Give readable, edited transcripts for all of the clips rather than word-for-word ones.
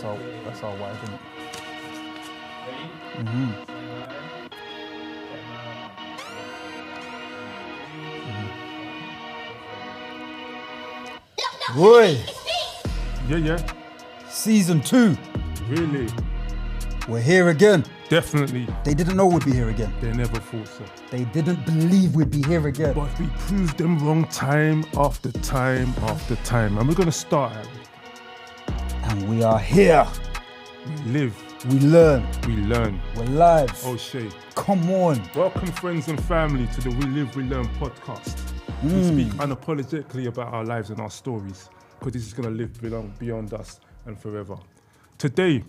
That's our wife, isn't it? Boy, Yeah. season 2. Really? We're here again. Definitely. They didn't know we'd be here again. They never thought so. They didn't believe we'd be here again. But we proved them wrong time after time after time. And we're going to start, Harry. And we are here. We live. We learn. We learn. We're live. Oh, Shay. Come on. Welcome, friends and family, to the We Live, We Learn podcast. We speak unapologetically about our lives and our stories, because this is going to live beyond us and forever. Today,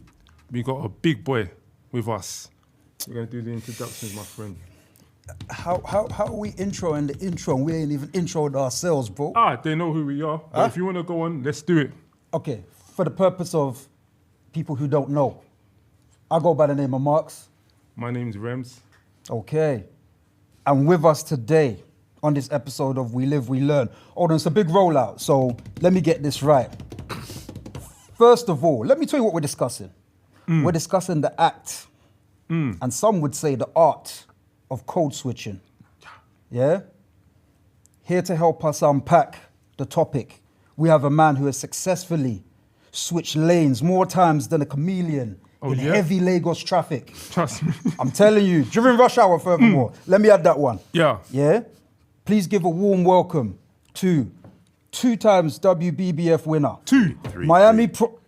we got a big boy with us. We're going to do the introductions, my friend. How are we introing the intro and we ain't even introed ourselves, bro? They know who we are. But if you want to go on, let's do it. Okay, for the purpose of people who don't know, I go by the name of Marks. My name's Rems. Okay. And with us today on this episode of We Live, We Learn. Hold on, it's a big rollout, so let me get this right. First of all, let me tell you what we're discussing. We're discussing the act, and some would say the art of code switching. Yeah? Here to help us unpack the topic, we have a man who has successfully switched lanes more times than a chameleon in heavy Lagos traffic. Trust me. I'm telling you, during rush hour furthermore. Let me add that one. Yeah. Yeah? Please give a warm welcome to 2 times WBBF winner. Miami Pro.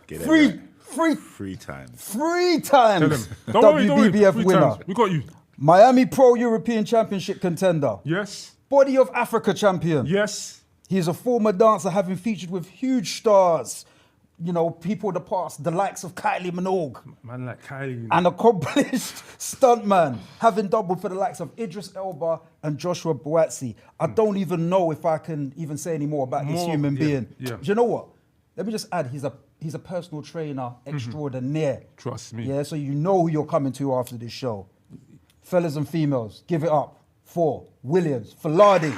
Three times. 3 times Don't worry, WBBF 3 winner. times. We got you. Miami Pro European Championship contender. Yes. Body of Africa champion. Yes. He is a former dancer, having featured with huge stars, you know, people of the past, the likes of Kylie Minogue. Man like Kylie. An accomplished stuntman, having doubled for the likes of Idris Elba and Joshua Boazzi. I don't even know if I can even say any more about this human being. Yeah. Do you know what? Let me just add, he's a personal trainer extraordinaire. Trust me. Yeah, so you know who you're coming to after this show. Fellas and females, give it up for Williams, Falade.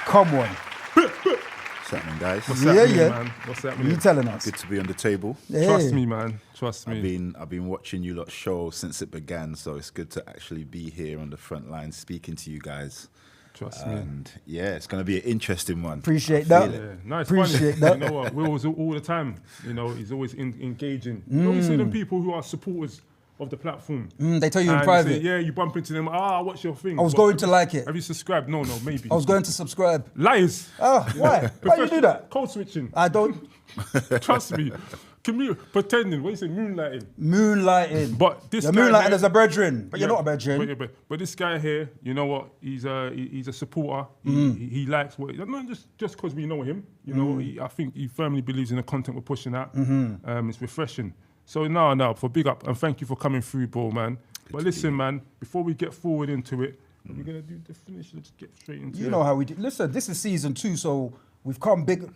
Come on. What's happening, guys? What's happening, man? What's happening? You telling us? Good to be on the table. Hey. Trust me, man. Trust me. I've been watching you lot show since it began, so it's good to actually be here on the front line speaking to you guys. Trust me. And yeah, it's going to be an interesting one. Appreciate that. Yeah, nice. Appreciate funny. that. You know what? Will's all the time. You know, he's always engaging. You know, you see them people who are supporters of the platform. They tell you in And private. Say, yeah, you bump into them. What's your thing? I was going to like it. Have you subscribed? No, maybe. I was going to subscribe. Liars. Why? Why you do that? Code switching. I don't. Trust me. Pretending. What do you say? Moonlighting. Moonlighting. But this you're guy moonlighting here- as a brethren, but you're not a brethren. But this guy here, you know what? He's a supporter. He likes what. Not just because we know him. You know, I think he firmly believes in the content we're pushing out. It's refreshing. So now, for big up and thank you for coming through, bro, man. But listen, man, before we get forward into it, we're gonna do the finish. Let's get straight into it. You know how we do. Listen, this is season 2, so we've come big.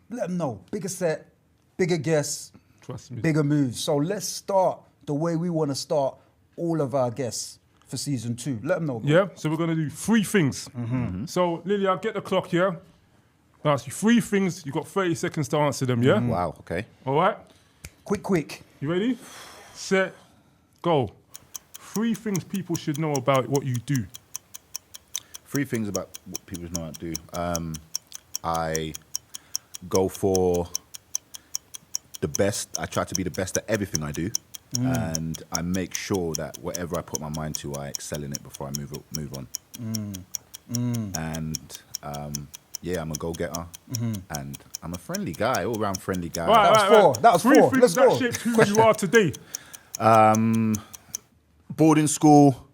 Let them know. Bigger set, bigger guests, Trust me. bigger moves. So let's start the way we want to start all of our guests for season 2. Let them know. Bro. Yeah. So we're gonna do 3 things. So Lily, I'll get the clock here. I'll ask you 3 things. You got 30 seconds to answer them. Yeah. Wow, okay. All right. Quick. You ready? Set, go. 3 things people should know about what you do. 3 things about what people know how to do. I go for the best. I try to be the best at everything I do. And I make sure that whatever I put my mind to, I excel in it before I move on. And yeah, I'm a go-getter, and I'm a friendly guy, all-round friendly guy. That was 4. 3 Let's things that go. shaped who you are today. Boarding school.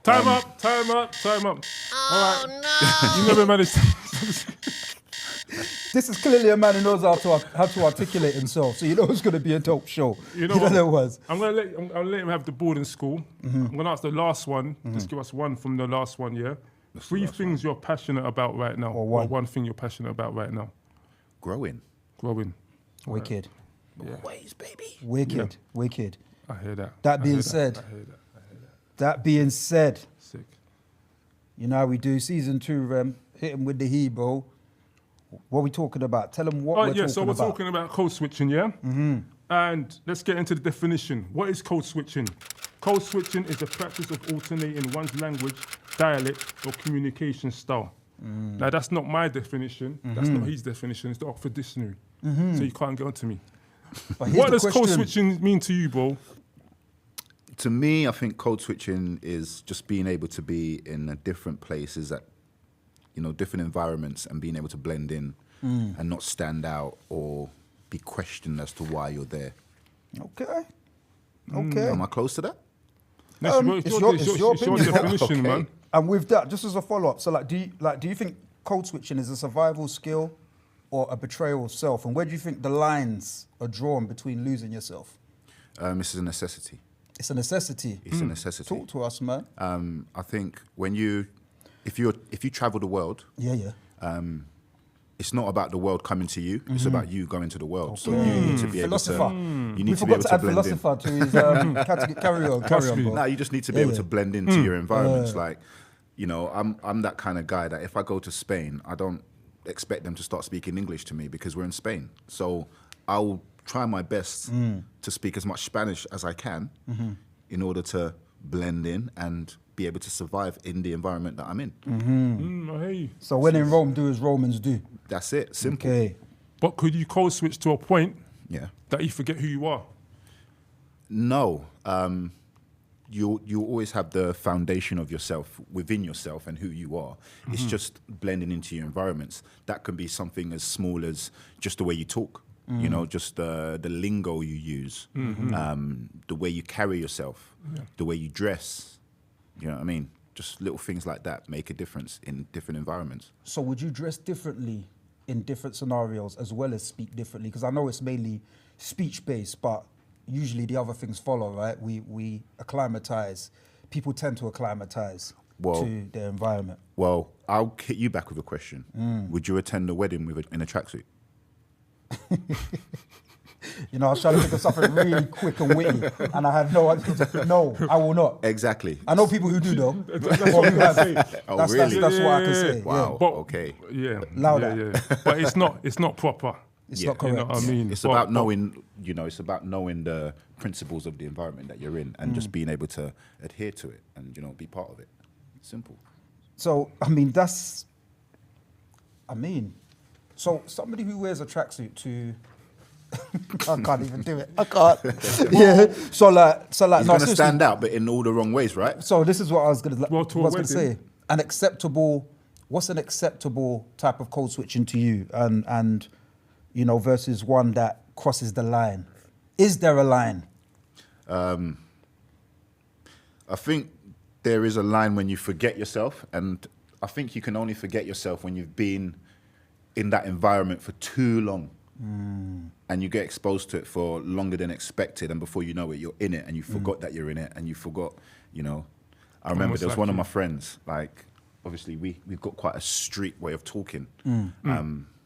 Time up. All right. No. You never managed. This is clearly a man who knows how to articulate himself. So you know it's going to be a dope show. You know what? it was. I'll let him have the boarding school. I'm gonna ask the last one. Just give us one from the last one. Yeah. 3 things you're passionate about right now. Or one. Thing you're passionate about right now. Growing. Wicked. Yeah. Ways, baby. Wicked. I hear that. That I being hear said, that. I hear that. that being said, Sick. you know how we do season 2, Rem. Hit him with the he, bro. What are we talking about? Tell them what Oh, we're yeah, talking so we're about. talking about code switching, yeah? And let's get into the definition. What is code switching? Code switching is the practice of alternating one's language, dialect, or communication style. Now, that's not my definition. That's not his definition. It's the Oxford Dictionary. So you can't get onto me. But here's What the does code question. switching mean to you, bro? To me, I think code switching is just being able to be in a different places at, different environments and being able to blend in and not stand out or be questioned as to why you're there. Okay. Okay. Am I close to that? It's your opinion. definition, Okay. man. And with that, just as a follow-up, so do you think code switching is a survival skill or a betrayal of self? And where do you think the lines are drawn between losing yourself? This is a necessity. It's a necessity. It's a necessity. Talk to us, man. I think if you travel the world, Yeah. it's not about the world coming to you. It's about you going to the world. So you need to be able to. Philosopher. You We need to be forgot able to to add blend in. philosopher to his category. Carry on, bro. No, you just need to be able to blend into your environments. Like, I'm that kind of guy that if I go to Spain, I don't expect them to start speaking English to me because we're in Spain. So I'll try my best to speak as much Spanish as I can in order to blend in and be able to survive in the environment that I'm in. I hear you. So when in Rome, do as Romans do. That's it. Simple. Okay. But could you code switch to a point Yeah. that you forget who you are? No. You always have the foundation of yourself within yourself and who you are. It's just blending into your environments. That can be something as small as just the way you talk, just the lingo you use, the way you carry yourself, the way you dress. You know what I mean? Just little things like that make a difference in different environments. So would you dress differently in different scenarios as well as speak differently? Because I know it's mainly speech-based, but usually the other things follow, right? We acclimatize. People tend to acclimatize to their environment. Well, I'll hit you back with a question. Would you attend a wedding in a tracksuit? I was trying to think of something really quick and witty, and I had no idea. No, I will not. Exactly. I know people who do though. That's what I say. Oh, That's really? what I can say. Wow. But, Okay. Yeah. Louder. Yeah. But it's not proper. It's Yeah. not correct. You know what I mean? It's But- about knowing, it's about knowing the principles of the environment that you're in and just being able to adhere to it and, be part of it. Simple. So, so somebody who wears a tracksuit to, I can't even do it. I can't. Yeah. So like, He's no, going to seriously. stand out, but in all the wrong ways, right? So this is what I was going Well, to a to say. What's an acceptable type of code switching to you, and versus one that crosses the line? Is there a line? I think there is a line when you forget yourself, and I think you can only forget yourself when you've been in that environment for too long. And you get exposed to it for longer than expected, and before you know it, you're in it, and you forgot that you're in it, and you forgot, I remember Almost there was like one of you. my friends, like, obviously we've got quite a street way of talking,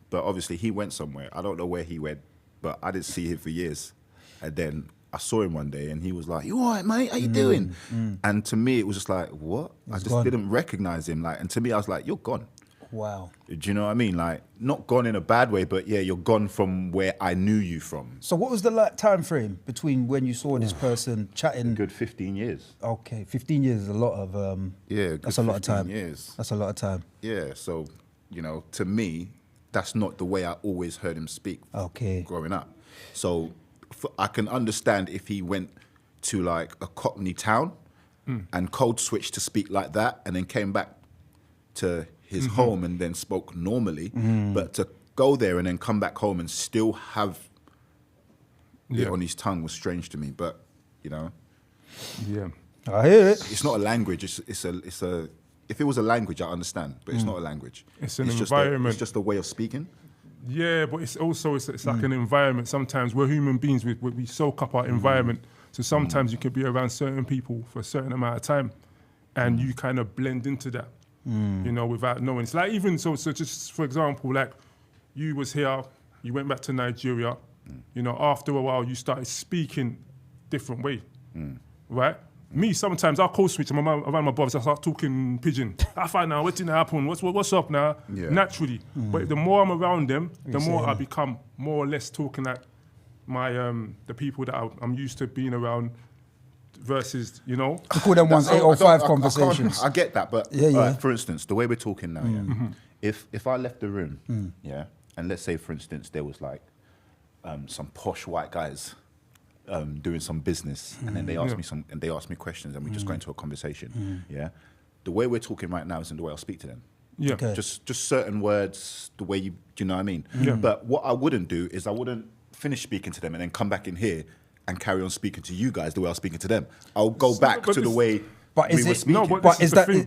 but obviously he went somewhere. I don't know where he went, but I didn't see him for years. And then I saw him one day, and he was like, "You all right, mate? How you doing?" And to me, it was just like, what? I just gone. didn't recognize him. Like, and to me, I was like, "You're gone." Wow. Do you know what I mean? Like, not gone in a bad way, but yeah, you're gone from where I knew you from. So what was the time frame between when you saw this person chatting? Good 15 years. Okay, 15 years is a lot of. Yeah, that's a lot of 15 time. years. That's a lot of time. Yeah, so, to me, that's not the way I always heard him speak Okay. growing up. So I can understand if he went to like a Cockney town and code switched to speak like that and then came back to his home and then spoke normally, but to go there and then come back home and still have it on his tongue was strange to me. But Yeah. I hear it. it's not a language. It's a. If it was a language, I understand, but it's not a language. It's an just environment. it's just a way of speaking. Yeah, but it's also it's like an environment. Sometimes we're human beings. We soak up our environment. So sometimes you can be around certain people for a certain amount of time, and you kind of blend into that, without knowing. It's like even so just for example, like you was here, you went back to Nigeria. After a while, you started speaking different way, right? Me, sometimes I'll code switch and around my brothers, I start talking pidgin. I find now, what's gonna happen? What's up now? Yeah. Naturally. But the more I'm around them, the more I saying? become more or less talking at my the people that I'm used to being around versus, you know. You call them ones I 805 can't- conversations. I get that, but Yeah. for instance, the way we're talking now, if I left the room, and let's say, for instance, there was like some posh white guys doing some business, and then they asked me questions, and we just go into a conversation, the way we're talking right now isn't the way I'll speak to them. Yeah. Okay. Just certain words, the way do you know what I mean? Yeah. But what I wouldn't do is I wouldn't finish speaking to them and then come back in here and carry on speaking to you guys the way I was speaking to them. I'll go back but to the this- way But we is were it? speaking. No, but But this is is the thing.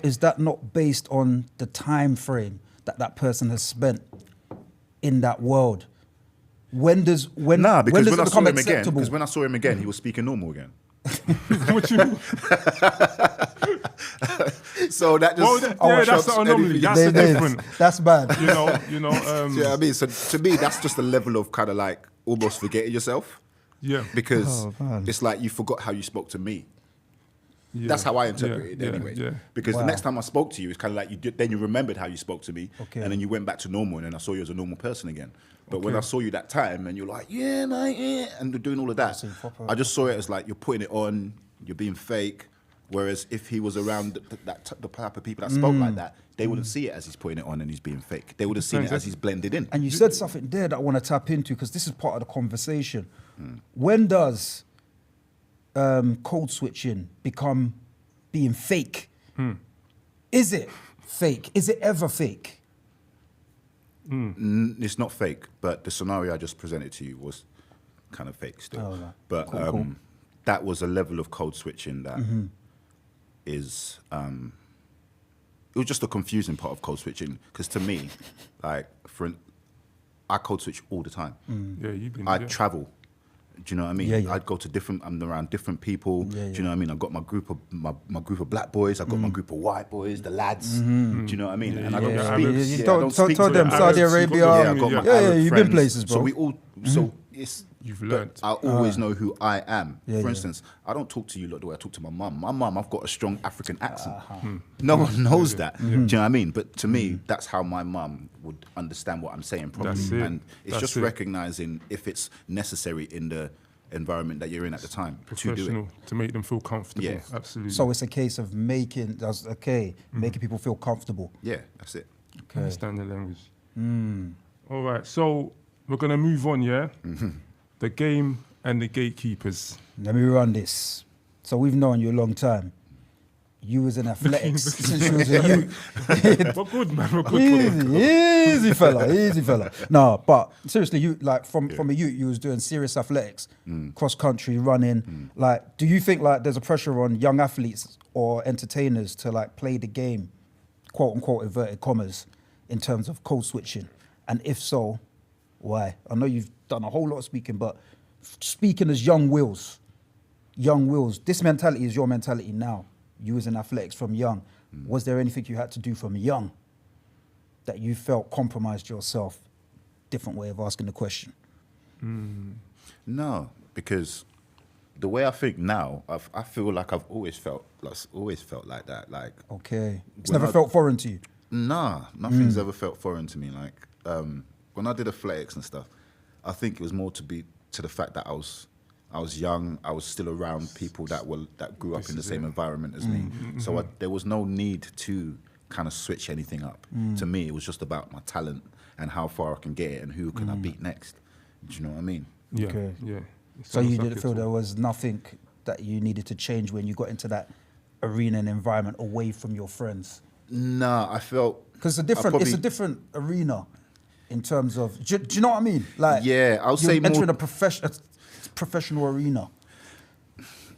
is that not based on the time frame that person has spent in that world? When does because when when does I it saw become him again, acceptable? because when I saw him again, he was speaking normal again. What you mean? So that just Well, that's trumps the anomaly. anything. That's the There it is. difference. That's bad. You know. Do you know what I mean? So to me, that's just a level of kind of like almost forgetting yourself. Yeah. Because Oh, man. it's like you forgot how you spoke to me. Yeah. That's how I interpret it Yeah, anyway. yeah. Because Wow. the next time I spoke to you, it's kind of like then you remembered how you spoke to me, Okay. and then you went back to normal, and then I saw you as a normal person again. But when Okay. I saw you that time, and you're like, yeah, mate, yeah, and you're doing all of that, So you proper- I just saw it as like you're putting it on, you're being fake. Whereas if he was around the type of people that spoke like that, they wouldn't see it as he's putting it on and he's being fake. They would have seen it as he's blended in. And you said something there that I want to tap into because this is part of the conversation. When does code switching become being fake? Is it fake? Is it ever fake? It's not fake, but the scenario I just presented to you was kind of fake still. Oh, right. But Cool. that was a level of code switching that is it was just a confusing part of code switching because to me, like I code switch all the time. Yeah, you've been. I yeah. travel. Do you know what I mean? Yeah, yeah. I'd go to I'm around different people. Yeah, Do you know what I mean? I've got my group of black boys. I've got my group of white boys, the lads. Do you know what I mean? And I don't yeah, speak. Arabs. You I told- don't told speak to them the Saudi Arabs. Arabia. Yeah, I got my Yeah, Arab you've been friends. places, bro. So we all. So it's. You've but learnt. I always know who I am. Yeah, For yeah. instance, I don't talk to you like the way I talk to my mum. My mum, I've got a strong African accent. No one knows that. Do you know what I mean? But to me, that's how my mum would understand what I'm saying properly. That's it. And it's That's just it. recognizing if it's necessary in the environment that you're in at the time to do it. Professional to make them feel comfortable. Yeah. Absolutely. So it's a case of making people feel comfortable. Yeah, that's it. Understand the language. All right, so we're gonna move on. Yeah. The game and the gatekeepers. Let me run this. So we've known you a long time. You was in athletics since you was a youth. We're good, man. We're good. Easy fella. No, but seriously, you like from a youth, you was doing serious athletics, cross country running. Like, do you think like there's a pressure on young athletes or entertainers to like play the game, quote unquote inverted commas, in terms of code switching? And if so, why? I know you've done a whole lot of speaking, but speaking as young Wills, this mentality is your mentality now. You was in athletics from young. Was there anything you had to do from young that you felt compromised yourself? Different way of asking the question. No, because the way I think now, I feel like I've always felt like that. Like, Okay. It's When never I- felt foreign to you. nah, nothing's ever felt foreign to me. Like, when I did athletics and stuff, I think it was more to the fact that I was young. I was still around people that grew up in the same environment as me. So there was no need to kind of switch anything up. To me, it was just about my talent and how far I can get it and who can I beat next. Do you know what I mean? Yeah. Okay. Yeah. It So sounds you like didn't it's feel all- there was nothing that you needed to change when you got into that arena and environment away from your friends? Nah, I felt Because I it's a probably- different arena in terms of, do you know what I mean? Like, Yeah, I would you're say more- entering a professional arena.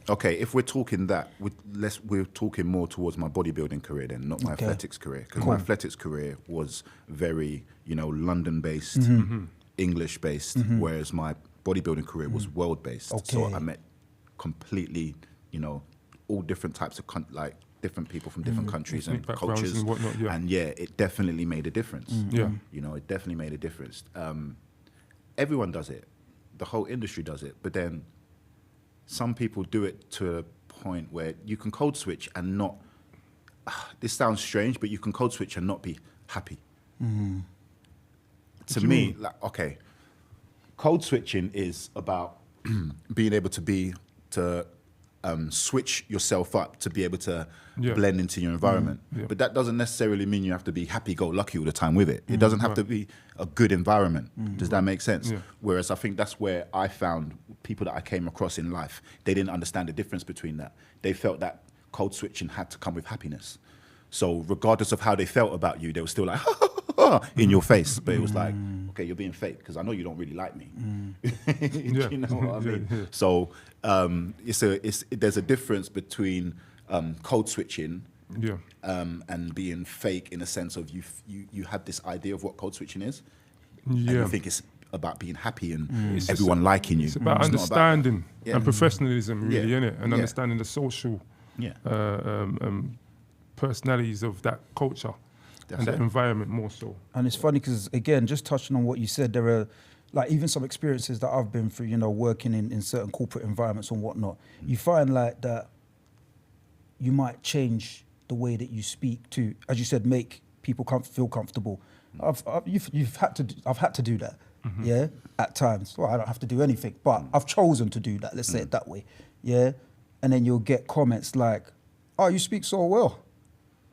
Okay, if we're talking that, we're talking more towards my bodybuilding career then, not my Okay. athletics career. Because Cool. my athletics career was very, London-based, English-based, whereas my bodybuilding career was world-based. So Okay. I met completely, all different types of, different people from different countries and Ethnic backgrounds cultures. and whatnot, yeah. And yeah, it definitely made a difference. Yeah. It definitely made a difference. Everyone does it. The whole industry does it. But then some people do it to a point where you can code switch and not. This sounds strange, but you can code switch and not be happy. To me, like, okay, code switching is about being able to switch yourself up to be able to blend into your environment. But that doesn't necessarily mean you have to be happy-go-lucky all the time with it. It doesn't have to be a good environment. Does that make sense? Whereas I think that's where I found people that I came across in life, they didn't understand the difference between that. They felt that code switching had to come with happiness. So regardless of how they felt about you, they were still like, in your face. But it was like, okay, you're being fake because I know you don't really like me. You know what I mean? So there's a difference between code switching and being fake in a sense of you have this idea of what code switching is. And you think it's about being happy and everyone liking you. It's about understanding and professionalism, really, Yeah. innit? And understanding the social personalities of that culture and that environment more so. And it's funny because, again, just touching on what you said, there are like even some experiences that I've been through, you know, working in certain corporate environments and whatnot. You find like that you might change the way that you speak to, as you said, make people feel comfortable. I've had to do that, at times. Well, I don't have to do anything, but I've chosen to do that. Let's say it that way, And then you'll get comments like, "Oh, you speak so well.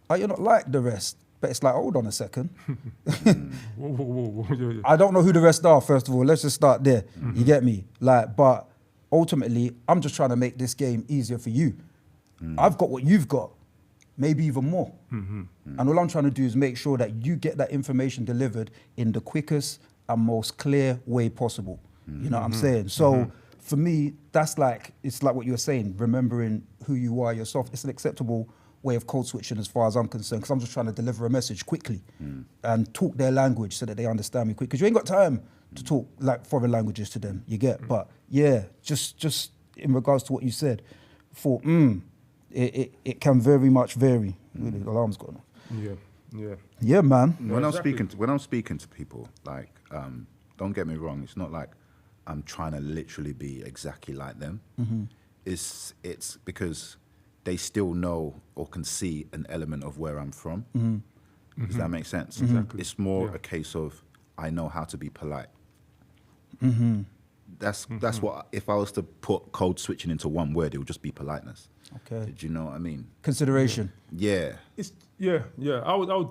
Oh, you're not like the rest." But it's like, hold on a second. I don't know who the rest are, first of all. Let's just start there. You get me? Like, but ultimately, I'm just trying to make this game easier for you. I've got what you've got, maybe even more. And all I'm trying to do is make sure that you get that information delivered in the quickest and most clear way possible. You know what I'm saying? So for me, that's like, it's like what you were saying, remembering who you are yourself. It's an acceptable way of code switching as far as I'm concerned, because I'm just trying to deliver a message quickly and talk their language so that they understand me quick. Because you ain't got time to talk like foreign languages to them, you get. But yeah, just in regards to what you said, for it can very much vary. Really, the alarm's gone off. Yeah, man. When I'm speaking to people, like, don't get me wrong, it's not like I'm trying to literally be exactly like them. It's because they still know or can see an element of where I'm from. Does that make sense? Exactly. It's more a case of I know how to be polite. That's what, if I was to put code switching into one word, it would just be politeness. Okay. Do you know what I mean? Consideration. Yeah. It's I would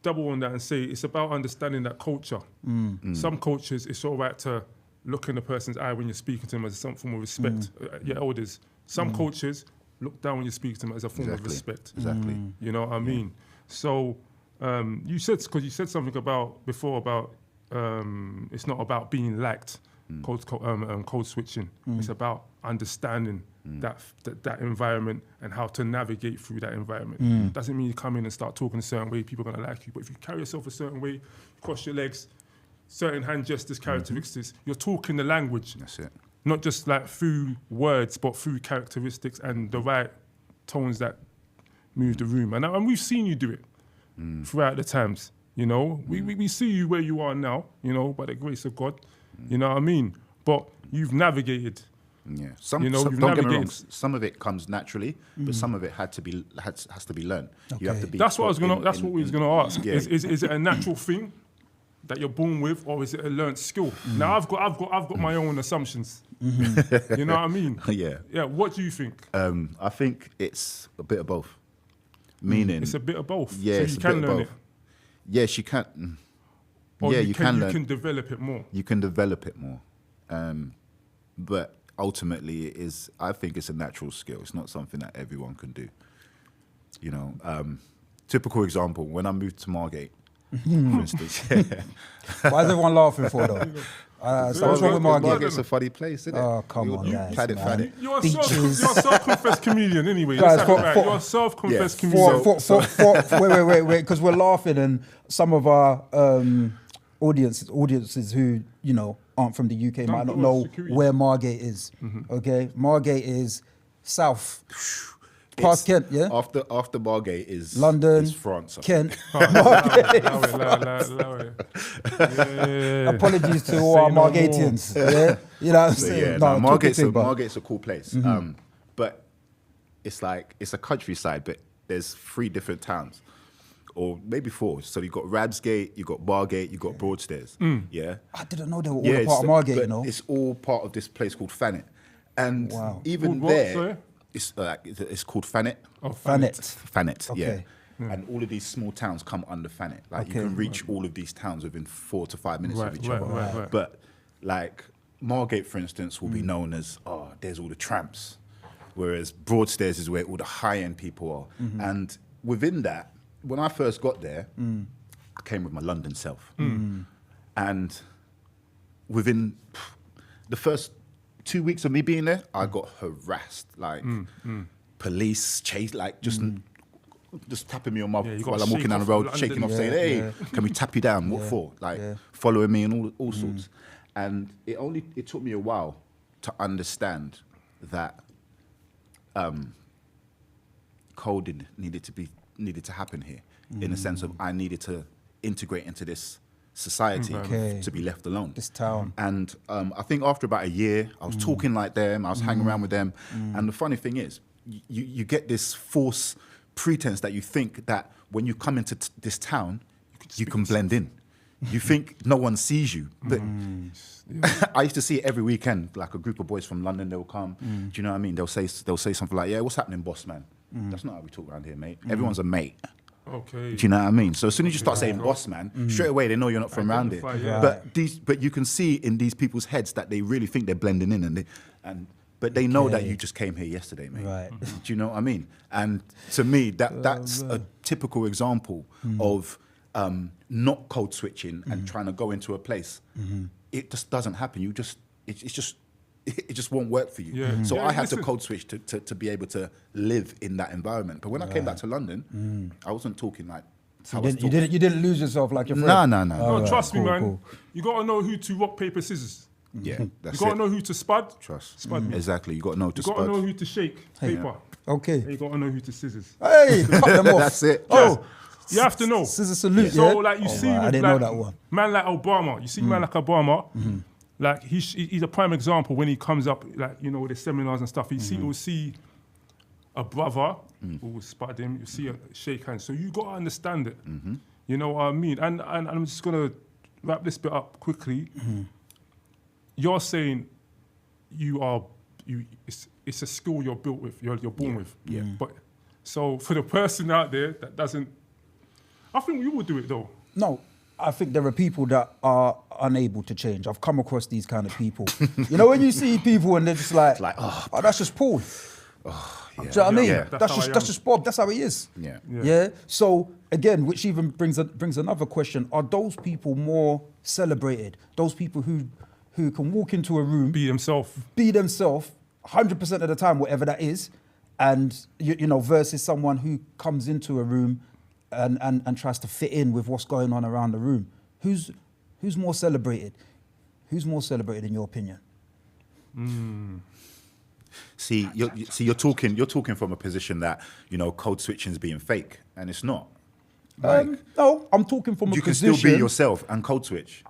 double on that and say it's about understanding that culture. Some cultures, it's all right to look in the person's eye when you're speaking to them as some form of respect. Your elders. Some cultures look down when you speak to them as a form of respect. Exactly. You know what I mean? So you said something before about it's not about being liked. Code switching. It's about understanding that environment and how to navigate through that environment. Doesn't mean you come in and start talking a certain way, people are gonna like you. But if you carry yourself a certain way, cross your legs, certain hand gestures, characteristics, you're talking the language. That's it. Not just like through words, but through characteristics and the right tones that move the room. And we've seen you do it throughout the times. You know, we see you where you are now, you know, by the grace of God. You know what I mean? But you've navigated. Yeah. You know, don't you've get me wrong. navigated. Some of it comes naturally, but some of it has to be learned. You have to be. That's what we was gonna ask. Yeah. Is it a natural thing that you're born with, or is it a learned skill? Now I've got my own assumptions. You know what I mean? Yeah. Yeah. What do you think? I think it's a bit of both. Meaning, It's a bit of both. Yeah, so it's you a can bit of learn both. it. Yes, you can. Or you can learn. You can develop it more. You can develop it more, but ultimately, I think it's a natural skill. It's not something that everyone can do. You know, typical example: when I moved to Margate, for instance. Why is everyone laughing for though? So what's wrong with Margate? Margate's a funny place, isn't it? Oh, come on, guys, Had it, man. had it. You're a Beaches. self-confessed comedian anyway. Guys, Let's have it right. You're a self-confessed comedian. Wait, because we're laughing and some of our audiences who, you know, aren't from the UK might not know where Margate is. Okay, Margate is south, past Kent, yeah. After Margate is London, is France. I Kent. Allow it. Yeah. Apologies to all our Say no more. Margatians. Yeah, you know what I'm So saying. yeah, No, Margate's talking big, but- a cool place. But it's like it's a countryside, but there's 3 different towns, or maybe 4. So you got Ramsgate, you got Margate, you got Broadstairs. Yeah, I didn't know they were all a part of Margate, you know. it's all part of this place called Thanet, and Wow. even Called what, there, sorry? it's called Thanet. Oh, Thanet. Thanet, Okay. yeah. And all of these small towns come under Thanet. Like you Okay. can reach all of these towns within 4 to 5 minutes of each other. Right. But like Margate, for instance, will be known as, there's all the tramps. Whereas Broadstairs is where all the high-end people are. And within that, when I first got there, I came with my London self. And within the first 2 weeks of me being there, I got harassed. Like police chase, like just tapping me on my you while got I'm walking down the road, London. shaking off, Yeah, saying, "Hey, yeah. can we tap you down? What for?" Like following me and all sorts. And it took me a while to understand that coding needed to happen here, in the sense of I needed to integrate into this society Okay. to be left alone. This town. And I think after about a year, I was talking like them, I was hanging around with them. And the funny thing is, you get this false pretense that you think that when you come into this town, you can blend in. You think no one sees you. But I used to see it every weekend, like a group of boys from London, they'll come. Do you know what I mean? They'll say something like, "Yeah, what's happening, boss man?" That's not how we talk around here, mate. Everyone's a mate. Okay. Do you know what I mean? So as soon as you start saying boss man, straight away they know you're not from around it. Identify, yeah. But you can see in these people's heads that they really think they're blending in, but they know that you just came here yesterday, mate. Right. Do you know what I mean? And to me, that's a typical example of not code switching and trying to go into a place. It just doesn't happen. It just won't work for you. Yeah. So Yeah, I had to listen. code switch to be able to live in that environment. But when I came back to London, I wasn't talking like how I was You didn't lose yourself like your No, friend. no, no. No, Alright, trust me, cool, man. cool. You got to know who to rock, paper, scissors. Yeah, You that's got to it. know who to spud. Trust. Spud me. Exactly. You got to know to You got to know spud. who to shake, paper. Okay. And you got to know who to scissors. Hey, cut them off. That's it. Oh, You have to know. scissor salute, So yeah? like you Oh, see, right, I with, didn't like, know that one. man like Obama. You see, man like Obama. Like he's a prime example when he comes up, like with the seminars and stuff. You'll see a brother who will spud him. You see a shake hands. So you got to understand it. You know what I mean? And I'm just gonna wrap this bit up quickly. You're saying it's a skill you're built with. You're born with. Yeah. But so for the person out there that doesn't, I think we will do it though. No, I think there are people that are unable to change. I've come across these kind of people. You know, when you see people and they're just like, that's just Paul. Do you know what I mean? Yeah. That's just Bob. That's how he is. Yeah. Yeah. So again, which even brings another question: are those people more celebrated? Those people who can walk into a room, Be himself. be themselves 100% of the time, whatever that is, and you know, versus someone who comes into a room and tries to fit in with what's going on around the room. Who's more celebrated? Who's more celebrated in your opinion? See, you're talking from a position that code switching is being fake, and it's not. No, I'm talking from a You can position. still be yourself and code switch.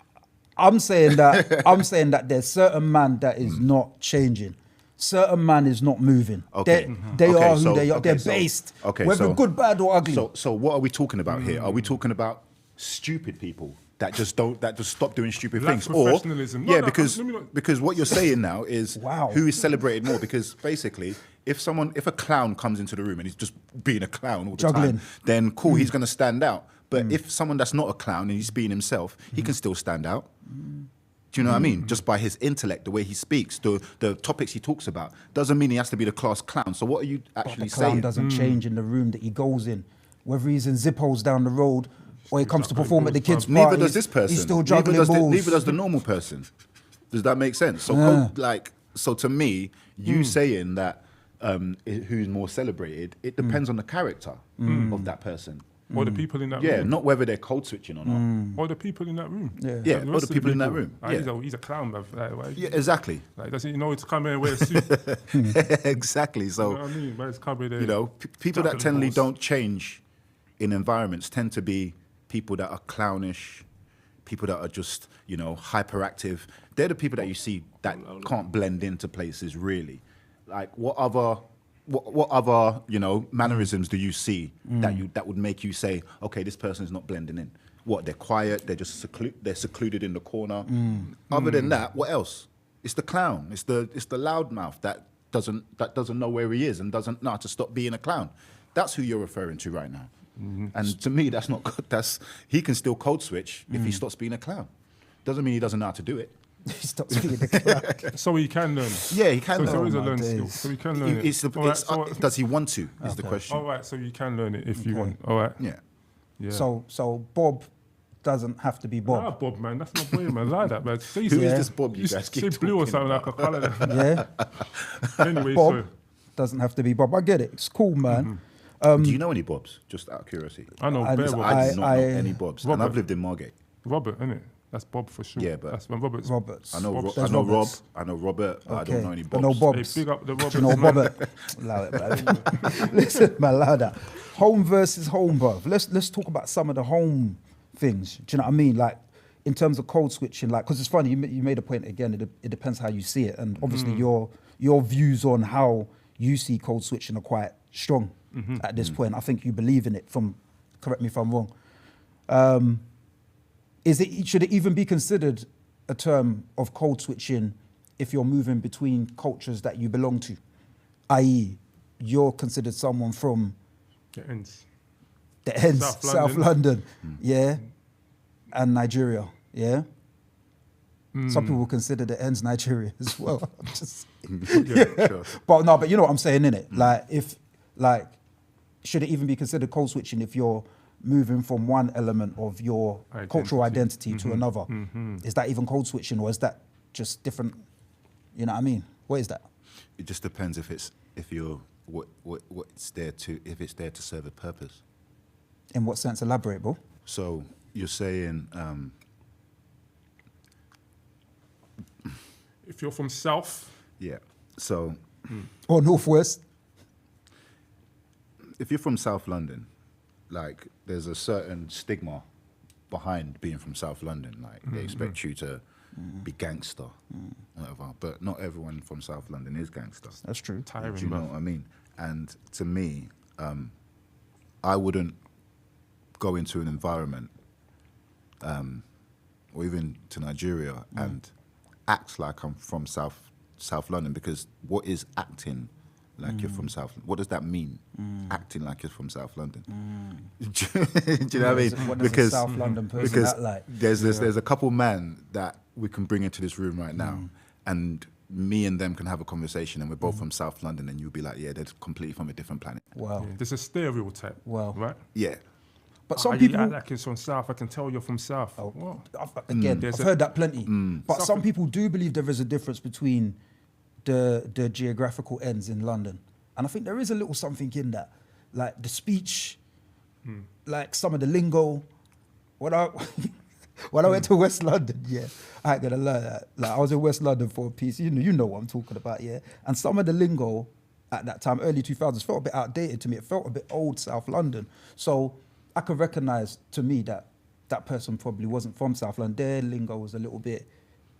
I'm saying that there's certain man that is not changing. Certain man is not moving. Okay. They Okay, are who so- they are. okay, They're so- based. okay, whether so- good, bad, or ugly. So what are we talking about here? Are we talking about stupid people that just stop doing stupid Lack things, or professionalism. No, because let me not- because what you're saying now is Wow. who is celebrated more? Because basically, if a clown comes into the room and he's just being a clown all the Juggling. time, then cool, he's going to stand out. But if someone that's not a clown and he's being himself, he can still stand out. Do you know what I mean? Just by his intellect, the way he speaks, the topics he talks about, doesn't mean he has to be the class clown. So what are you But actually the clown saying? doesn't change in the room that he goes in. Whether he's in Zippos down the road or he comes to perform at the kids' party, Neither does this person. he's still Neither juggling does balls. neither does the normal person. Does that make sense? So, so to me, you saying that who's more celebrated, it depends on the character of that person. Or the people in that Yeah, room. not whether they're code switching or not. Or the people in that room. Yeah. Yeah, Like or rest the of people in that room. Like, Yeah. he's a clown, bruv. Like, Yeah, exactly. like, doesn't he know to come here and wear a suit? Exactly. So, You know what I mean? But it's coming there. people that juggling generally balls. don't change in environments tend to be people that are clownish, people that are just, hyperactive. They're the people that you see that can't blend into places, really. Like, what other what other, mannerisms do you see that would make you say, okay, this person is not blending in? What, they're quiet, they're just secluded in the corner. Other than that, what else? It's the clown. It's the loudmouth that doesn't know where he is and doesn't know how to stop being a clown. That's who you're referring to right now. And to me, that's not good. He can still code switch if he stops being a clown. Doesn't mean he doesn't know how to do it. He stops being a clown. So he can learn. Yeah, he can So there is a learn. learn skill. So he can learn it. Does he want to? Is the question. All right, so you can learn it if you want. All right. Yeah. Yeah. So Bob doesn't have to be Bob. Nah, Bob, man, that's my boy, man. Like that, man. Who is this Bob you You guys say keep blue or talking something about? like a colour. Yeah, Anyway, Bob so doesn't have to be Bob. I get it. It's cool, man. Do you know any Bobs? Just out of curiosity. I know I- Bear I- Bob. I do not know any Bobs. And Robert. I've lived in Margate. Robert, innit? That's Bob for sure. Yeah, but- that's when Robert's. Roberts. I know, Bobs. I There's know Rob. Roberts. I know Robert, but I don't know any I Bobs. know Hey, Bobs. big up the Roberts. Do you know man. Robert? Allow it, man. Listen, man, allow that. Home versus home, bruv. Let's talk about some of the home things. Do you know what I mean? Like, in terms of code switching, like, because it's funny, you made a point again, it depends how you see it. And obviously your views on how you see code switching are quite strong at this point. I think you believe in it correct me if I'm wrong. Should it even be considered a term of code switching if you're moving between cultures that you belong to? I.e., you're considered someone from It ends. the ends, South South London, yeah, and Nigeria, yeah. Some people consider the ends Nigeria as well. Just, Yeah, sure. but you know what I'm saying, innit? Should it even be considered code switching if you're moving from one element of your cultural identity to another? Is that even code switching, or is that just different? You know what I mean? What is that? It just depends if it's there to serve a purpose. In what sense? Elaborate, bro. So you're saying If you're from South, yeah. So Or Northwest. if you're from South London, like there's a certain stigma behind being from South London. Like they expect you to be gangster, whatever. But not everyone from South London is gangster. That's true. tiring, Do you know bro. what I mean? And to me, I wouldn't go into an environment, or even to Nigeria, and act like I'm from South London, because what is acting like you're from South? What does that mean? Acting like you're from South London. Do you know what I mean? What does a South London person act like? There's a couple men that we can bring into this room right now, and me and them can have a conversation, and we're both from South London, and you'll be like, yeah, they're completely from a different planet. Wow. Yeah, there's a stereotype. Wow. Right? Yeah. But some You people, act like it's from South. I can tell you're from South. Oh, What? Again, There's I've a- heard that plenty. But some people do believe there is a difference between the geographical ends in London. And I think there is a little something in that. Like the speech, like some of the lingo. When I went to West London, yeah, I ain't gonna lie, that. Like I was in West London for a piece. You know what I'm talking about, yeah. And some of the lingo at that time, early 2000s, felt a bit outdated to me. It felt a bit old South London. So I could recognize to me that that person probably wasn't from South London. Their lingo was a little bit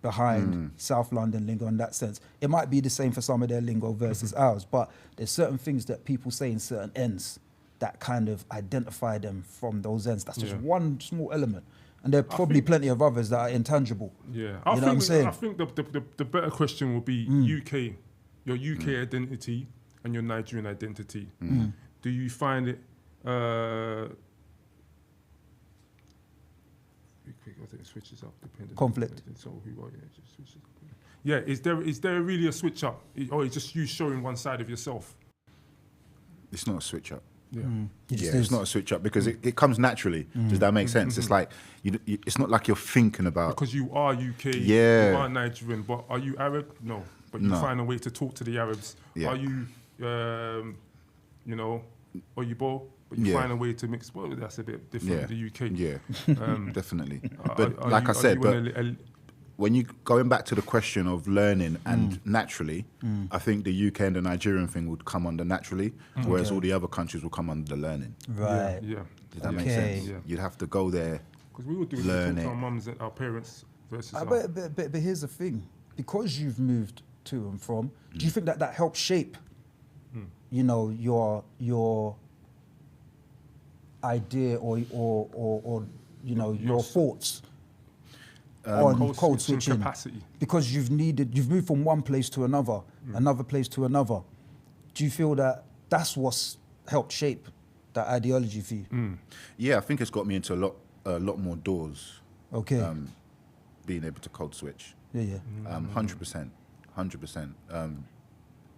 behind South London lingo in that sense. It might be the same for some of their lingo versus ours, but there's certain things that people say in certain ends that kind of identify them from those ends. That's just Yeah. one small element. And there are probably plenty of others that are intangible. Yeah, You know what I'm saying? I think the better question will be UK, your UK identity and your Nigerian identity. Do you find it? I think it switches up depending. Conflict. So who are you? It just switches up. Yeah, is there really a switch up, or is just you showing one side of yourself? It's not a switch up. Yeah. It just Yeah, is. it's not a switch up because it comes naturally. Does that make sense? It's like it's not like you're thinking about. Because you are UK, Yeah. you are Nigerian, but are you Arab? No. But you No. find a way to talk to the Arabs. Yeah. Are you, Oyibo? But you Yeah. find a way to mix. Well, that's a bit different Yeah. in the UK. Yeah, definitely. But Are like you- I said, are but you on when you going back to the question of learning and naturally, I think the UK and the Nigerian thing would come under naturally, whereas all the other countries will come under the learning. Right. Yeah. Does that make Okay. sense? Yeah. You'd have to go there. Because we would do it Learn to it. our mums and our parents versus our... But here's the thing. Because you've moved to and from, do you think that helps shape you know, your idea or you know, your thoughts on code switching capacity? Because you've moved from one place to another, another place to another. Do you feel that that's what's helped shape that ideology for you? Yeah, I think it's got me into a lot more doors. Okay. Being able to code switch. Yeah. 100%.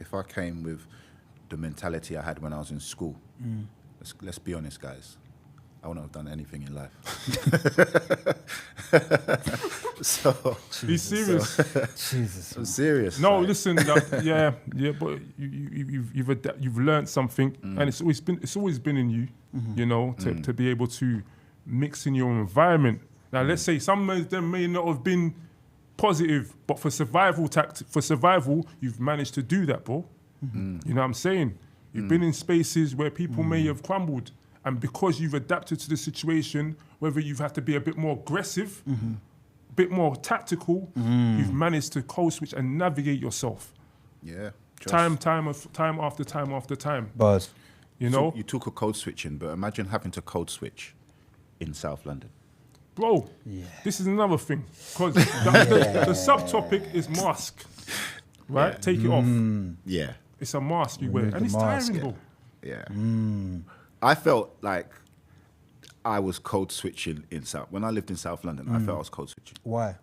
If I came with the mentality I had when I was in school, let's be honest, guys, I wouldn't have done anything in life. So Be serious. Jesus. I'm serious. No, like, listen, yeah, but you've learned something, and it's always been in you, you know, to be able to mix in your environment. Now, let's say some of them may not have been positive, but for survival, you've managed to do that, bro. You know what I'm saying? You've been in spaces where people may have crumbled, and because you've adapted to the situation, whether you've had to be a bit more aggressive, a bit more tactical, you've managed to code switch and navigate yourself. Yeah. Time after time. Buzz. You know, You talk of code switching, but imagine having to code switch in South London. bro. This is another thing, because the subtopic is mask, right? Take it off. Yeah. It's a mask you wear, Remove and the it's mask, tiring, bro. Yeah. I felt like I was code switching in South. When I lived in South London, I felt I was code switching. Why?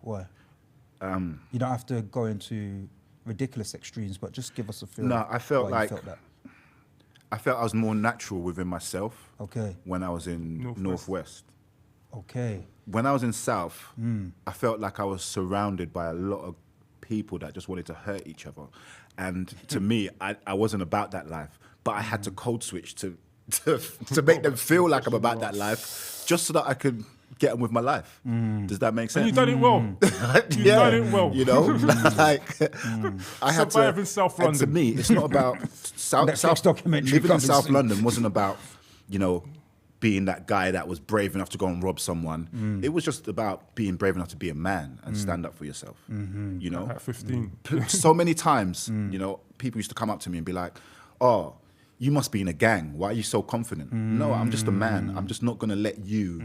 You don't have to go into ridiculous extremes, but just give us a feel. No, I felt why you like felt that. I felt I was more natural within myself. Okay. When I was in Northwest. Okay. When I was in South, I felt like I was surrounded by a lot of people that just wanted to hurt each other. And to me, I wasn't about that life. But I had to code switch to make them feel like I'm about that life, just so that I could get on with my life. Does that make sense? And you've done it well. You've done it well. You know, like I had to survive in South and to London. me, it's not about Netflix documentary living in coming South soon. London wasn't about, you know, being that guy that was brave enough to go and rob someone. It was just about being brave enough to be a man and stand up for yourself. You know, At 15. so many times, you know, people used to come up to me and be like, "Oh, you must be in a gang. Why are you so confident?" No, I'm just a man. I'm just not going to let you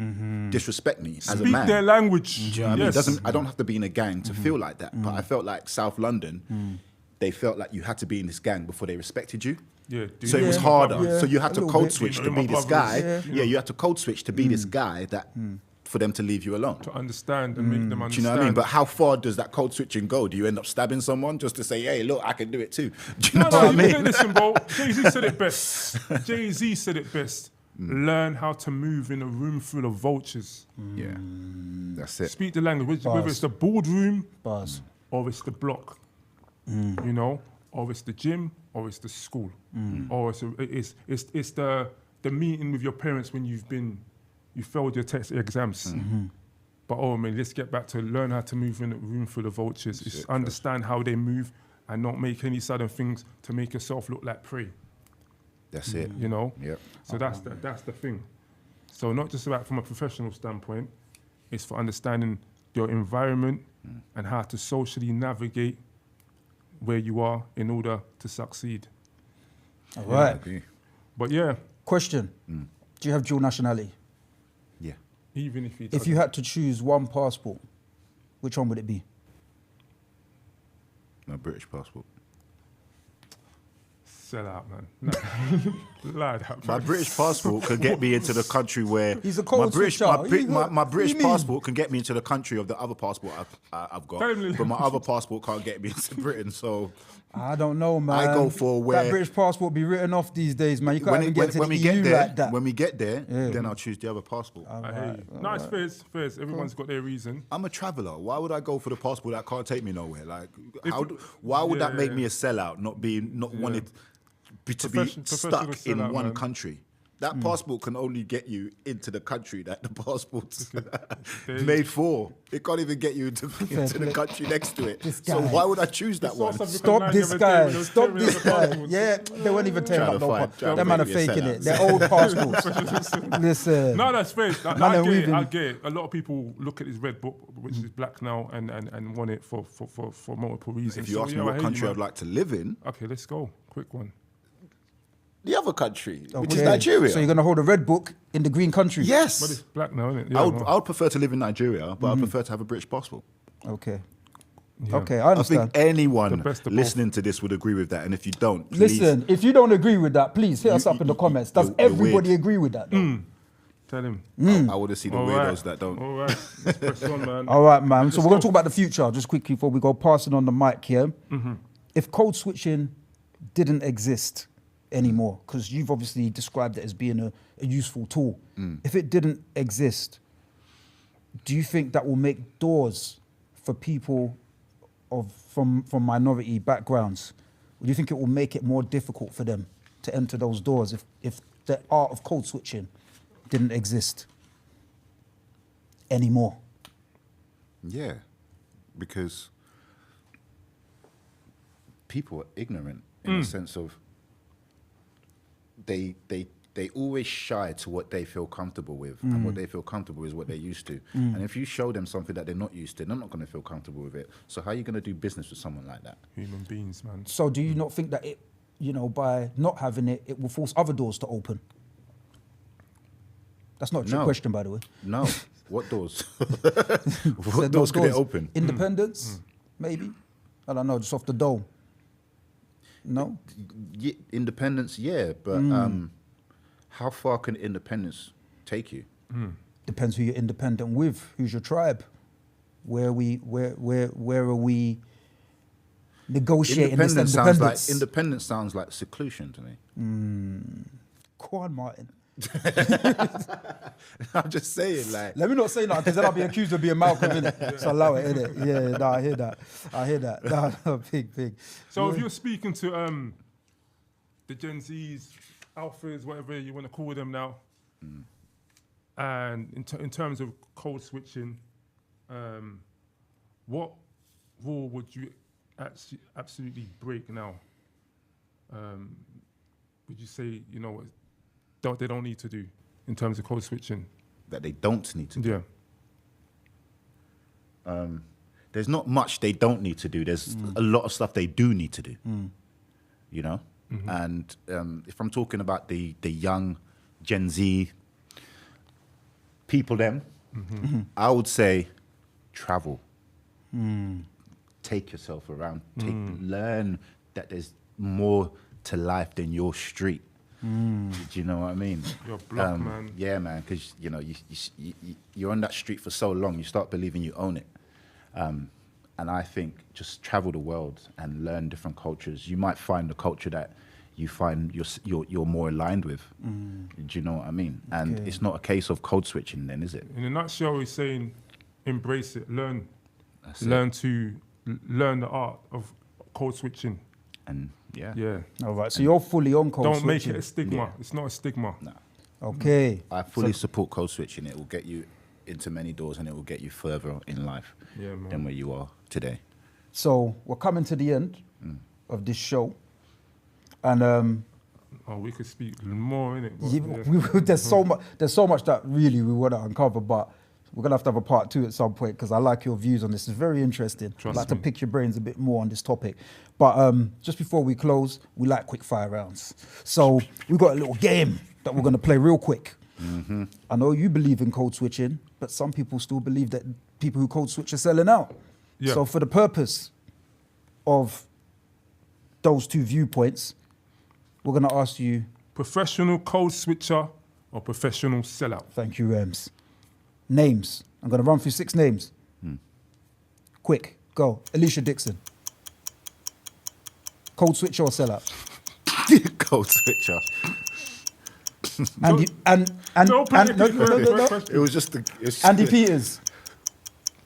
disrespect me as a Speak man. their language. Do you know what Yes. I mean? I don't have to be in a gang to feel like that. But I felt like South London, they felt like you had to be in this gang before they respected you. Yeah, do So you it was know harder. my Yeah, So you had a to little code bit. switch You to know be my this brothers, guy. yeah. You had to code switch to be this guy that for them to leave you alone. to understand and make them understand. Do you know what I mean? But how far does that code switching go? Do you end up stabbing someone just to say, "Hey, look, I can do it too"? Do you know No, what I you mean? listen, bro. Jay-Z said it best. Jay-Z said it best. Learn how to move in a room full of vultures. Yeah, that's it. Speak the language, whether Bars. it's the boardroom Buzz. or it's the block, you know, or it's the gym or it's the school, or it's the meeting with your parents when you failed your test exams. But man, let's get back to learn how to move in a room full of vultures. It's understand how they move and not make any sudden things to make yourself look like prey. That's it. You know. Yep. So that's the thing. So not just about from a professional standpoint, it's for understanding your environment and how to socially navigate where you are in order to succeed. All I right. agree. But yeah, Question. Do you have dual nationality? Yeah. even if you If you had to choose one passport, which one would it be? My British passport. sell out, man. No. Lie that, My man. British passport could get me into the country where He's a code switcher. my What do you British mean? passport can get me into the country of the other passport I've got, Tell him the but my other passport can't get me into Britain. So I don't know, man. I go for where- that British passport be written off these days, man. You can't even get to when the we EU get there, like that. when we get there, then I'll choose the other passport. I hear you. No, it's fair. It's fair. Everyone's got their reason. I'm a traveller. Why would I go for the passport that can't take me nowhere? Like, If- why would that make yeah. me a sellout? Not wanted to be Professional stuck in sellout, one man. country. That passport can only get you into the country that the passport's There- made for. It can't even get you into the country next to it. This So guy. why would I choose that Saw one? something Stop online this the other day guy. when they was Stop tearing this up the guy. passports. Yeah, they weren't even tearing Trying up to no find- passports. trying to Them man are make me a faking sellout. it. They're old passports. Listen. No, that's fair. Man, I I'm get it. weaving- I get it. A lot of people look at this red book, which is black now, and want it for multiple reasons. If you So, ask yeah, me I what hear you, country man. I'd like to live in, Okay, let's go. Quick one. the other country, which Okay. is Nigeria. So you're going to hold a red book in the green country? Yes. But it's black now, isn't it? I would prefer to live in Nigeria, but I prefer to have a British passport. Okay. Yeah. Okay, I I understand. think anyone The best of listening to this would agree with that. And if you don't, please, Listen, if you don't agree with that, please hit us up in the comments. Does you're everybody weird. agree with that? Though? Tell him. I want to see the weirdos that don't. All right. Let's press on, man. All right, man. So we're going to talk about the future just quickly before we go passing on the mic here. If code switching didn't exist anymore, because you've obviously described it as being a useful tool. If it didn't exist, do you think that will make doors for people from minority backgrounds? Or do you think it will make it more difficult for them to enter those doors if the art of code switching didn't exist anymore? Yeah, because people are ignorant in the sense of they always shy to what they feel comfortable with, and what they feel comfortable is what they're used to. And if you show them something that they're not used to, they're not going to feel comfortable with it. So how are you going to do business with someone like that? Human beings, man. So do you not think that it, by not having it, it will force other doors to open? That's not a trick No. question, by the way. No. What doors? Said What doors could it open? Independence, maybe? I don't know, just off the dome. No? Independence, yeah, but how far can independence take you? Depends who you're independent with, who's your tribe. Where are we negotiating this independence? Independence sounds like seclusion to me. Go on, Martin. I'm just saying, like, Let me not say that, because then I'll be accused of being Malcolm, innit? So allow it, innit? Yeah, no, I hear that. No, big. So if you're speaking to the Gen Zs, alphas, whatever you want to call them now, and in terms of code switching, what rule would you absolutely break now? Would you say, they don't need to do in terms of code switching? that they don't need to do. Yeah. There's not much they don't need to do. There's a lot of stuff they do need to do. You know? And if I'm talking about the young Gen Z people, I would say travel. Take yourself around. Learn that there's more to life than your street. Do you know what I mean? Your block, man. Yeah, man, because you're on that street for so long, you start believing you own it. And I think just travel the world and learn different cultures. You might find the culture that you find you're more aligned with. Do you know what I mean? And it's not a case of code switching then, is it? In a nutshell, he's saying embrace it, learn the art of code switching. And yeah. Yeah. All right, so you're fully on code Don't make switching. it a stigma. It's not a stigma. No. Okay. I fully support code switching. It will get you into many doors and it will get you further in life than where you are today. So we're coming to the end of this show. And We could speak more, innit? there's so much that really we want to uncover, but we're going to have a part 2 at some point, because I like your views on this. It's very interesting. I'd like to pick your brains a bit more on this topic. But just before we close, we like quick fire rounds. So we've got a little game that we're going to play real quick. I know you believe in code switching, but some people still believe that people who code switch are selling out. Yeah. So for the purpose of those two viewpoints, we're going to ask you. Professional code switcher or professional sellout? Thank you, Rems. Names. I'm going to run through 6 names. Quick, go. Alicia Dixon. Code switcher or sellout? Code switcher. Andy, no. It was just Andy Peters.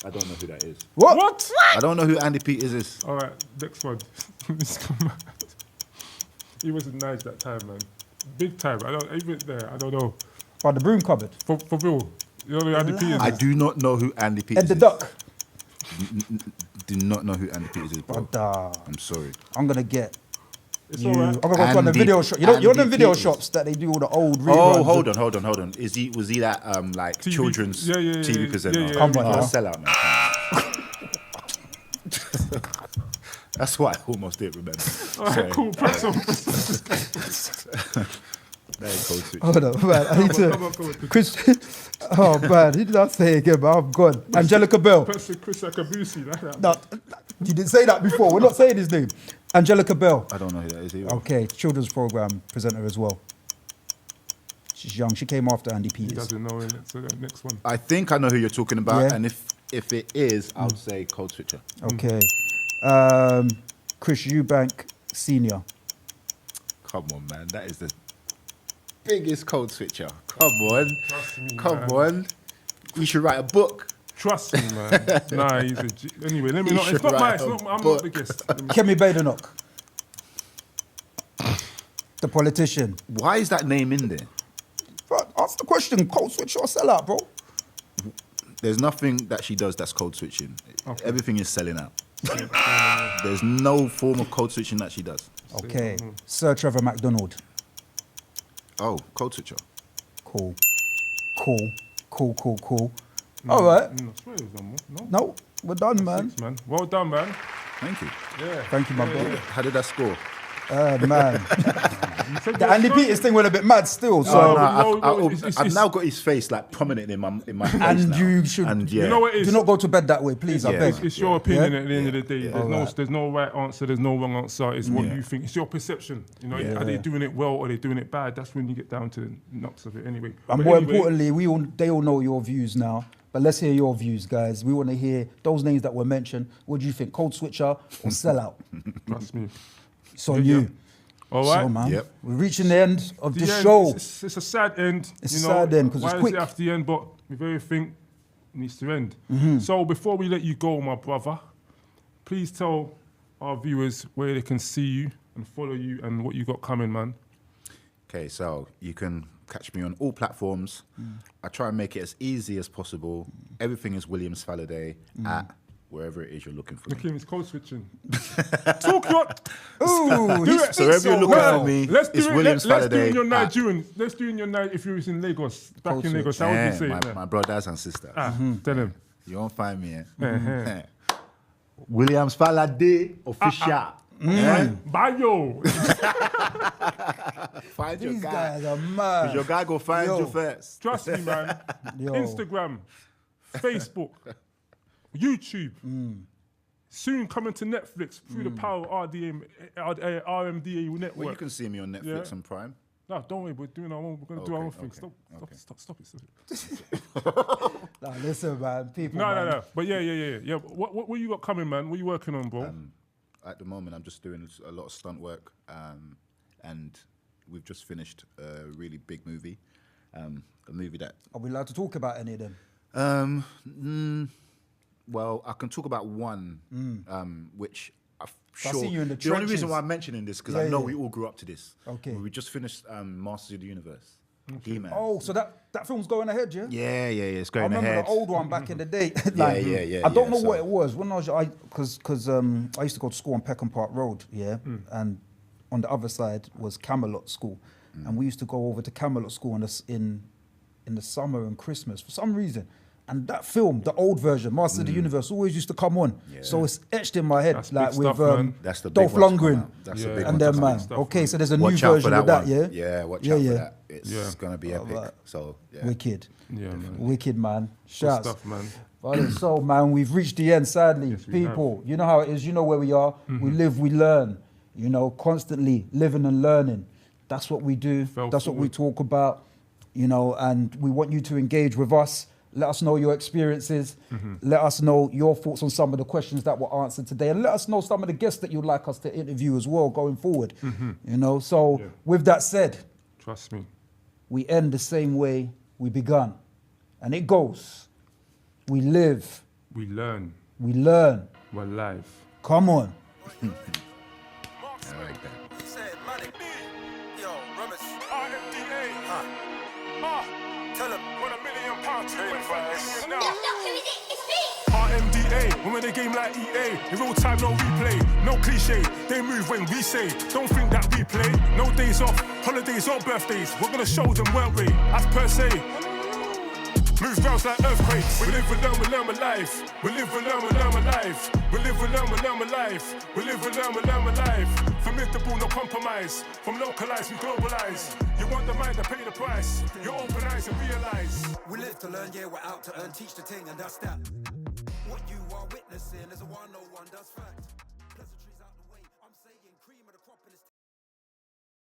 I don't know who that is. What? I don't know who Andy Peters is. All right, next one. He wasn't nice that time, man. Big time. Even there, I don't know. By the broom cupboard. For real. You know who Andy Peters is? I do not know who Andy Peters Ed the is. Duck. Do not know who Andy Peters is, bro. But, I'm sorry. I'm going to get It's you. all right. I'm going to go to one of the Andy- video shops. You know them Andy video Peters. shops that they do all the old reruns? Oh, hold on. Was he that TV children's yeah, TV presenter? yeah, Come on, You're a now. sellout, man. That's why I almost didn't remember. All right, cool. Press on. There you go, switch. Hold on, man. I need Come on. to. Chris. Oh man, he did not say it again, but I'm gone. Angelica Bell. Press on Chris Akabusi like that. No, you didn't say that before. We're not saying his name. Angelica Bell. I don't know who that is either. Okay, children's program presenter as well. She's young. She came after Andy He Peters. doesn't know it. So the next one. I think I know who you're talking about, Yeah. and if it is, I would say Code Switcher. Okay. Chris Eubank Senior. Come on, man. That is the biggest Code Switcher. Come on. Trust me, Come man. on. You should write a book. Trust me, man. Nah, he's a G. Anyway, let me You not. It's should not my. write It's a not. I'm not book. the guest. Kemi Badenoch. The politician. Why is that name in there? Bro, ask the question. Code switch or sellout, bro? There's nothing that she does that's code switching. Okay. Everything is selling out. There's no form of code switching that she does. Okay. Sir Trevor MacDonald. Oh, code switcher. Cool. All right. I swear it was done, no? No, we're done, man. Six, man. Well done, man. Thank you. Yeah. Thank you, my brother. How did that score? Man. You said The Andy Peters thing went a bit mad still. So, Oh, No, it's- I've now got his face like prominent in my face and now. you should. And yeah, You know what it is? Do not go to bed that way, please. I Yeah. beg. It's your opinion Yeah? at the end of the day. There's no right answer. There's no wrong answer. It's what you think. It's your perception. You know, are they doing it well or are they doing it bad? That's when you get down to the nuts of it. Anyway. And But more anyway, importantly, they all know your views now. But let's hear your views, guys. We want to hear those names that were mentioned. What do you think? Code switcher or sellout? trust me. So Yeah. you. All right. So, man, Yep. we're reaching the end of this end, show. It's a sad end. It's you a know, sad end 'cause why it's does quick. it have to end? But with everything, it needs to end. Mm-hmm. So before we let you go, my brother, please tell our viewers where they can see you and follow you and what you got coming, man. Okay, so you can catch me on all platforms. I try and make it as easy as possible. Everything is Williams Falade at wherever it is you're looking for Look me. him, it's code switching. Talk your. Ooh, he Do it. So speaks if you're so looking well. for me, Let's do it's it. Williams Let's do it in Falade your at- Nigerian. Let's do it in your night if you was in Lagos, back Code in Lagos. switch. How would you Yeah, say it? my brothers and sisters. Tell him. You won't find me here. Uh-huh. Williams Falade official. Bayo. Find your These guy. guys are mad. Your guy go find Yo. you first. Trust me, man. Yo. Instagram, Facebook, YouTube. Soon coming to Netflix through the power of RMDA network. Well, you can see me on Netflix Yeah. and Prime. No, don't worry. We're doing our own. We're gonna do our own Okay, thing. okay, Stop it. Nah, listen, man. People. No. man. But yeah. What you got coming, man? What you working on, bro? At the moment, I'm just doing a lot of stunt work, and we've just finished a really big movie, a movie that. Are we allowed to talk about any of them? Well, I can talk about one, which I'm sure. see you in the only reason trenches. why I'm mentioning this because Yeah, I know yeah. we all grew up to this. Okay. We just finished Masters of the Universe. He-Man. Oh, so that film's going ahead, yeah? Yeah, it's I going remember ahead. the old one back in the day. Yeah, I don't know so- what it was when I was, because I used to go to school on Peckham Park Road, yeah, and on the other side was Camelot School, and we used to go over to Camelot School in the summer and Christmas for some reason. And that film, the old version, Master of the Universe, always used to come on. So it's etched in my head, That's like big with stuff, man. That's the big Dolph one to come Lundgren out. That's the Yeah. big and one them, to come man. out. stuff, Okay, man. so there's a new Watch out for version that of that, one. yeah? Yeah, watch Yeah, out yeah. for that. It's gonna be epic. right. So yeah. Wicked. Yeah, man. Wicked, man. Good Shouts. stuff, man. Well, so, man, we've reached the end, sadly. Yes, we People, you know how it is. You know where we are. We live, we learn. You know, constantly living and learning. That's what we do. That's what we talk about. You know, and we want you to engage with us. Let us know your experiences. Let us know your thoughts on some of the questions that were answered today. And let us know some of the guests that you'd like us to interview as well going forward. You know, so with that said, Trust me. we end the same way we begun. And it goes. We live, We learn. we learn. We're live. Come on. I like that. He said money. Yo, Rumus. RMDA. Tell him. What $1 million $2.5 million now. It's me. RMDA, we win the game like EA. In real time, no replay, no cliche. They move when we say, don't think that we play. No days off, holidays or birthdays. We're gonna show them, weren't we? As per se. Move grounds like earthquakes. We live and learn, we learn my life. We live and learn, we learn my life. We live and learn, we learn my life. We live and learn, we learn my life. Formidable, no compromise. From localize, we globalize. You want the mind to pay the price. You open eyes and realize. We live to learn, yeah, we're out to earn. Teach the thing, and that's that. What you are witnessing is a one